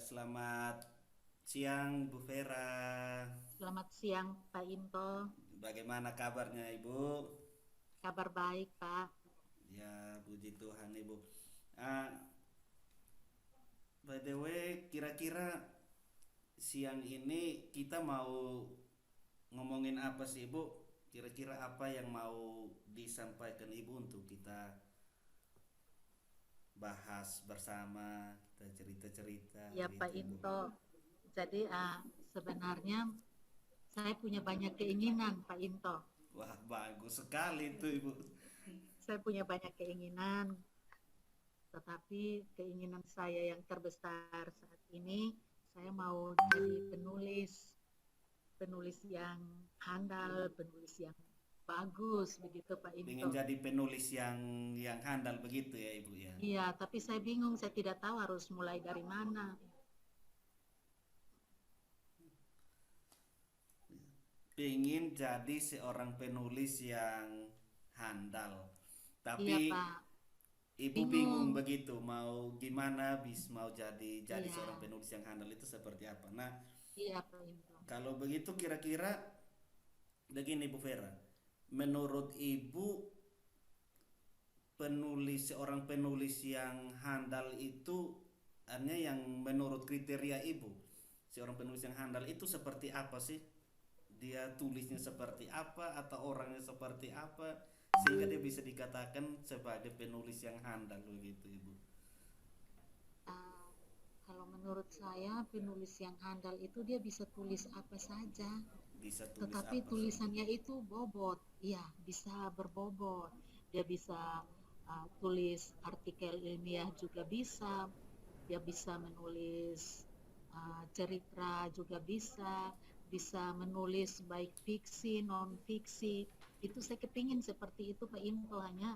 Selamat siang Bu Vera. Selamat siang, Pak Into. Bagaimana kabarnya Ibu? Kabar baik, Pak. Ya, puji Tuhan Ibu. Ah, by the way, kira-kira siang ini kita mau ngomongin apa sih Ibu? Kira-kira apa yang mau disampaikan Ibu untuk kita bahas bersama, kita cerita-cerita Ya, Pak gitu Ibu. Into. Jadi, sebenarnya saya punya banyak keinginan, Pak Into. Wah, bagus sekali tuh Ibu. Saya punya banyak keinginan, tetapi keinginan saya yang terbesar saat ini, saya mau jadi penulis, penulis yang handal, penulis yang bagus, begitu, Pak Ingin Into. jadi penulis yang handal begitu ya Ibu ya. Iya, tapi saya bingung, saya tidak tahu harus mulai dari mana. Ingin jadi seorang penulis yang handal. Iya, Tapi Pak. ibu bingung Bingung. begitu mau gimana mau jadi Iya, seorang penulis yang handal itu seperti apa. Nah, iya, Pak Into. kalau begitu kira-kira begini Bu Vera. Menurut Ibu seorang penulis yang handal itu hanya yang menurut kriteria Ibu. Seorang penulis yang handal itu seperti apa sih? Dia tulisnya seperti apa atau orangnya seperti apa sehingga dia bisa dikatakan sebagai penulis yang handal begitu Ibu. Ah, Kalau menurut saya penulis yang handal itu dia bisa tulis apa saja, Bisa tulis tetapi apa saja. tulisannya itu bobot, ya bisa berbobot. Dia bisa tulis artikel ilmiah juga bisa, dia bisa menulis cerita juga bisa, bisa menulis baik fiksi non fiksi. Itu saya kepingin seperti itu Pak Into, hanya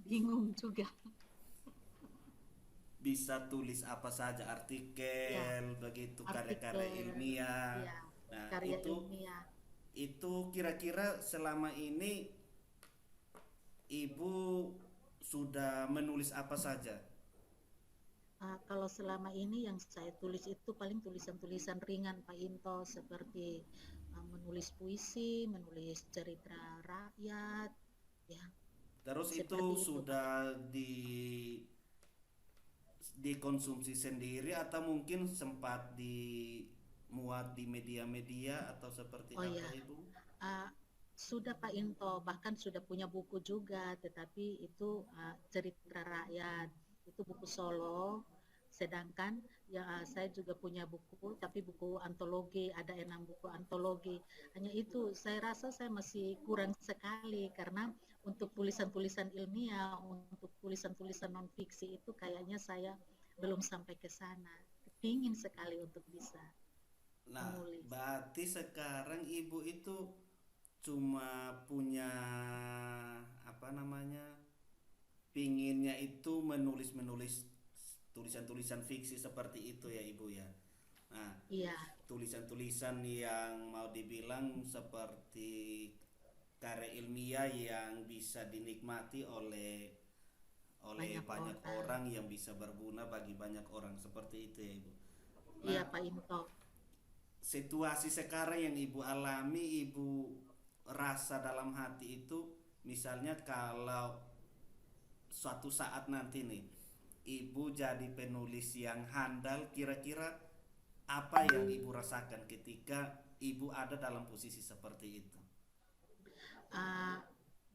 bingung juga. Bisa tulis apa saja Ya, artikel begitu karya-karya artikel, ilmiah. ya, Nah, karya itu ilmiah. kira-kira selama ini Ibu sudah menulis apa saja? Kalau selama ini yang saya tulis itu paling tulisan-tulisan ringan Pak Into, seperti menulis puisi, menulis cerita rakyat, ya Terus itu seperti itu Pak. sudah dikonsumsi sendiri atau mungkin sempat dimuat di media-media atau seperti Oh apa ya, Ibu? uh, sudah Pak Into, bahkan sudah punya buku juga, tetapi itu cerita rakyat, itu buku solo. Sedangkan ya saya juga punya buku, tapi buku antologi, ada 6 buku antologi. Hanya itu, saya rasa saya masih kurang sekali karena untuk tulisan-tulisan ilmiah, untuk tulisan-tulisan non fiksi itu kayaknya saya belum sampai ke sana. Kepingin sekali untuk bisa Nah, menulis. berarti sekarang Ibu itu cuma punya apa namanya? Pinginnya itu menulis-menulis tulisan-tulisan fiksi seperti itu ya Ibu ya. Nah, Iya, tulisan-tulisan yang mau dibilang seperti karya ilmiah yang bisa dinikmati oleh oleh banyak banyak orang. orang yang bisa berguna bagi banyak orang seperti itu ya Ibu. Nah, Iya Pak Into. situasi sekarang yang Ibu alami, Ibu rasa dalam hati itu misalnya kalau suatu saat nanti nih Ibu jadi penulis yang handal, kira-kira apa yang Ibu rasakan ketika Ibu ada dalam posisi seperti itu? Ah,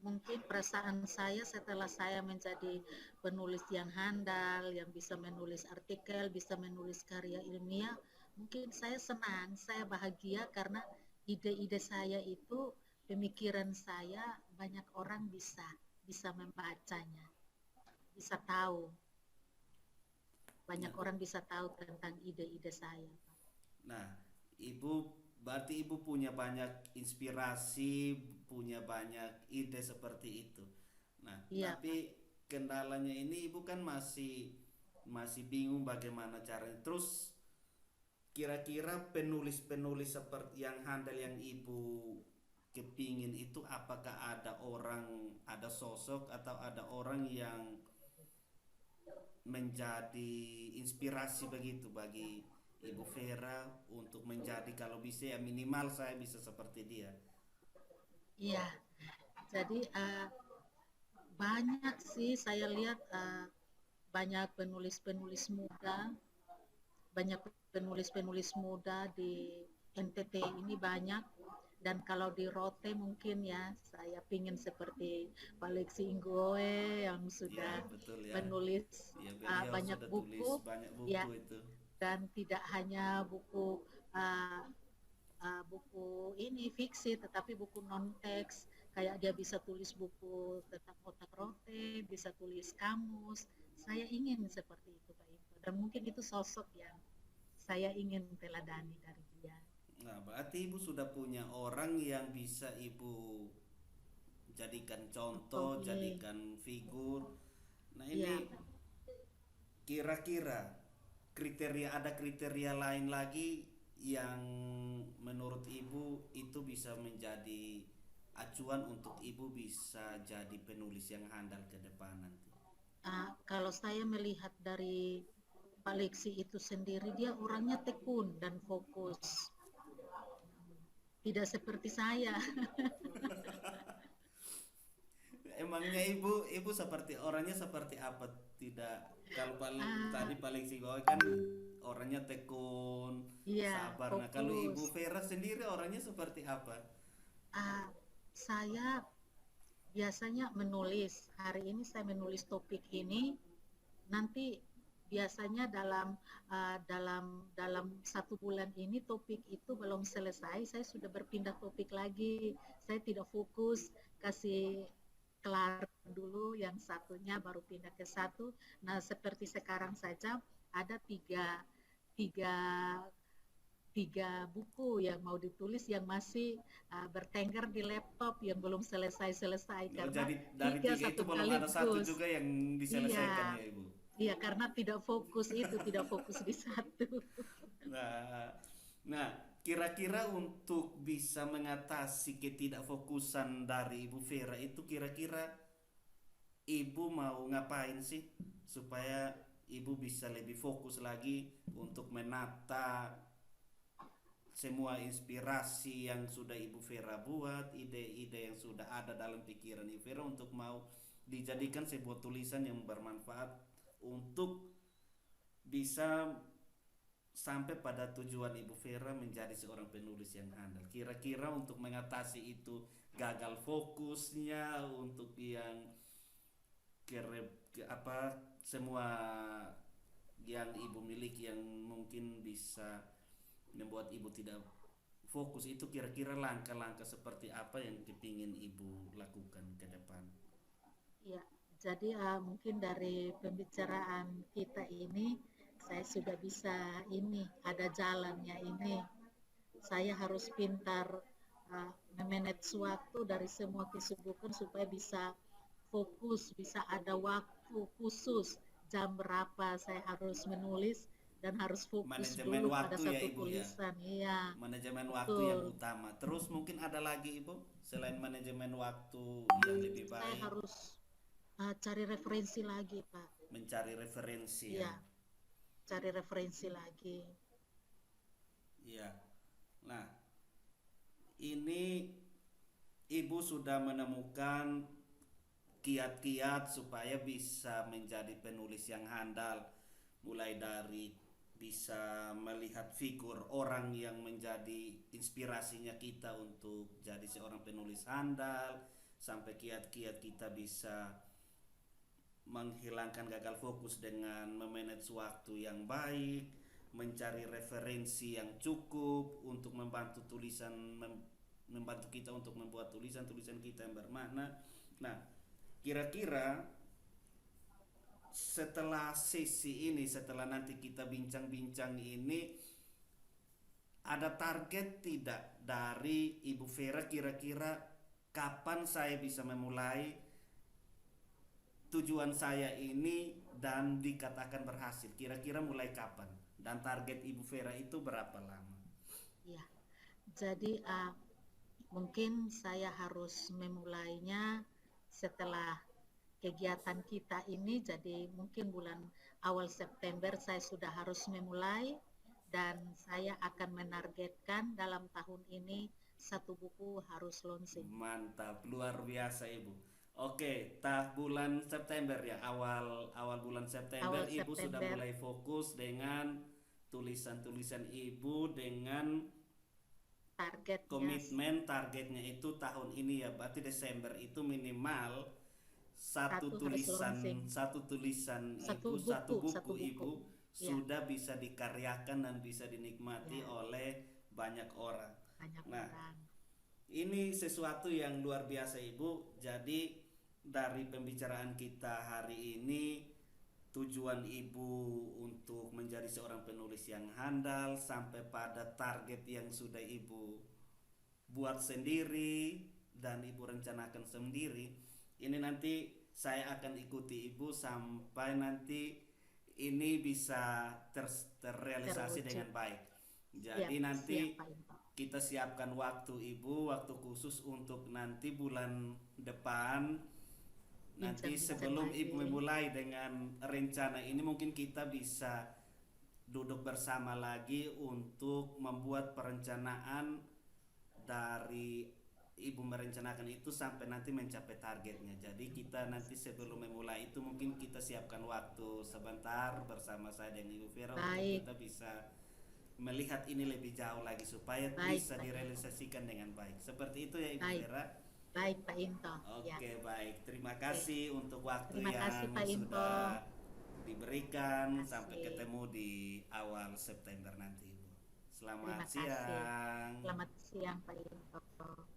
Mungkin perasaan saya setelah saya menjadi penulis yang handal, yang bisa menulis artikel, bisa menulis karya ilmiah, mungkin saya senang, saya bahagia karena ide-ide saya itu, pemikiran saya banyak orang bisa membacanya, bisa tahu, Nah, banyak orang bisa tahu tentang ide-ide saya. nah, Ibu berarti Ibu punya banyak inspirasi, punya banyak ide seperti itu. Nah, Iya tapi Pak. kendalanya ini Ibu kan masih masih bingung bagaimana caranya. Terus kira-kira penulis-penulis seperti yang handal yang Ibu kepingin itu apakah ada orang, ada sosok atau ada orang yang menjadi inspirasi begitu bagi Ibu Vera untuk menjadi kalau bisa ya minimal saya bisa seperti dia. Iya, jadi banyak sih saya lihat banyak penulis-penulis muda, banyak penulis-penulis muda di NTT ini banyak. Dan kalau di Rote mungkin ya saya pingin seperti Pak Lexi Inggoe yang Ya sudah betul ya. menulis Ya beliau banyak sudah tulis buku banyak ya, buku itu. dan tidak hanya buku uh, buku ini fiksi tetapi buku non teks, kayak dia bisa tulis buku tentang otak rote, bisa tulis kamus. Saya ingin seperti itu Pak Iko, dan mungkin itu sosok yang saya ingin teladani dari dia. Nah, berarti ibu sudah punya orang yang bisa ibu jadikan contoh, Oke, jadikan figur. Nah, ini ya. kira-kira ada kriteria lain lagi yang menurut ibu itu bisa menjadi acuan untuk ibu bisa jadi penulis yang handal ke depan nanti. Kalau saya melihat dari Pak Lexi itu sendiri, dia orangnya tekun dan fokus, tidak seperti saya. Emangnya ibu seperti orangnya seperti apa? Tidak, kalau Ah, tadi paling Sigoy kan orangnya tekun, iya, sabar. Nah, kalau fokus. Ibu Vera sendiri orangnya seperti apa? Ah, saya biasanya menulis. Hari ini saya menulis topik ini. Nanti biasanya dalam 1 bulan ini topik itu belum selesai, saya sudah berpindah topik lagi. Saya tidak fokus, kasih kelar dulu yang satunya baru pindah ke satu. Nah, seperti sekarang saja ada tiga tiga buku yang mau ditulis yang masih bertengger di laptop yang belum selesai-selesai Oh, karena jadi dari tiga tiga itu satu belum ada satu sekaligus. juga yang diselesaikan Iya, ya Ibu. iya, karena tidak fokus di satu. Nah, nah, kira-kira untuk bisa mengatasi ketidakfokusan dari Ibu Vera itu kira-kira Ibu mau ngapain sih supaya Ibu bisa lebih fokus lagi untuk menata semua inspirasi yang sudah Ibu Vera buat, ide-ide yang sudah ada dalam pikiran Ibu Vera untuk mau dijadikan sebuah tulisan yang bermanfaat untuk bisa sampai pada tujuan Ibu Vera menjadi seorang penulis yang handal. Kira-kira untuk mengatasi itu gagal fokusnya, untuk yang apa semua yang ibu miliki yang mungkin bisa membuat ibu tidak fokus itu kira-kira langkah-langkah seperti apa yang kepingin ibu lakukan ke depan? Ya, jadi mungkin dari pembicaraan kita ini saya sudah bisa ini ada jalannya ini. Saya harus pintar memanage waktu dari semua kesibukan supaya bisa fokus, bisa ada waktu khusus jam berapa saya harus menulis dan harus fokus Manajemen dulu pada waktu ya satu ibu ya, tulisan. Iya, manajemen waktu yang betul. utama. Terus mungkin ada lagi ibu selain manajemen waktu yang lebih Saya baik, harus cari referensi lagi, Pak. mencari referensi ya. Iya, cari referensi lagi. Iya. Nah, ini ibu sudah menemukan kiat-kiat supaya bisa menjadi penulis yang handal, mulai dari bisa melihat figur orang yang menjadi inspirasinya kita untuk jadi seorang penulis handal, sampai kiat-kiat kita bisa menghilangkan gagal fokus dengan memanage waktu yang baik, mencari referensi yang cukup untuk membantu membantu kita untuk membuat tulisan-tulisan kita yang bermakna. Nah, kira-kira setelah sesi ini, setelah nanti kita bincang-bincang ini, ada target tidak dari Ibu Vera kira-kira kapan saya bisa memulai tujuan saya ini dan dikatakan berhasil? Kira-kira mulai kapan? Dan target Ibu Vera itu berapa lama? Ya, jadi mungkin saya harus memulainya setelah kegiatan kita ini, jadi mungkin bulan awal September saya sudah harus memulai, dan saya akan menargetkan dalam tahun ini satu buku harus launching. Mantap, luar biasa Ibu. Oke, bulan September ya, awal awal bulan September Awal Ibu sudah September, mulai fokus dengan tulisan-tulisan Ibu dengan targetnya komitmen targetnya itu tahun ini ya, berarti Desember itu minimal satu harus launching, satu tulisan satu Ibu, satu buku, buku satu buku. Ibu Ya, sudah bisa dikaryakan dan bisa dinikmati ya, oleh banyak orang. banyak Nah, orang. ini sesuatu yang luar biasa Ibu. Jadi dari pembicaraan kita hari ini, tujuan Ibu untuk menjadi seorang penulis yang handal sampai pada target yang sudah Ibu buat sendiri dan Ibu rencanakan sendiri. Ini nanti saya akan ikuti Ibu sampai nanti ini bisa terrealisasi Terwujud. dengan baik. Siap, Jadi nanti siap Pak Into. kita siapkan waktu Ibu, waktu khusus untuk nanti bulan depan. Nanti Bincang-bincang sebelum Ibu lagi. memulai dengan rencana ini, mungkin kita bisa duduk bersama lagi untuk membuat perencanaan dari Ibu merencanakan itu sampai nanti mencapai targetnya. Jadi kita nanti sebelum memulai itu mungkin kita siapkan waktu sebentar bersama saya dan Ibu Vera untuk Baik, kita bisa melihat ini lebih jauh lagi supaya baik bisa Pak Into. direalisasikan dengan baik. Seperti itu ya Ibu Baik, Vera. baik Pak Into. Ya, Oke, baik. Terima oke. kasih untuk waktu Terima kasih yang Pak Into. sudah diberikan. Terima Sampai kasih. ketemu di awal September nanti, Ibu. Selamat Terima kasih. siang. Selamat siang Pak Into.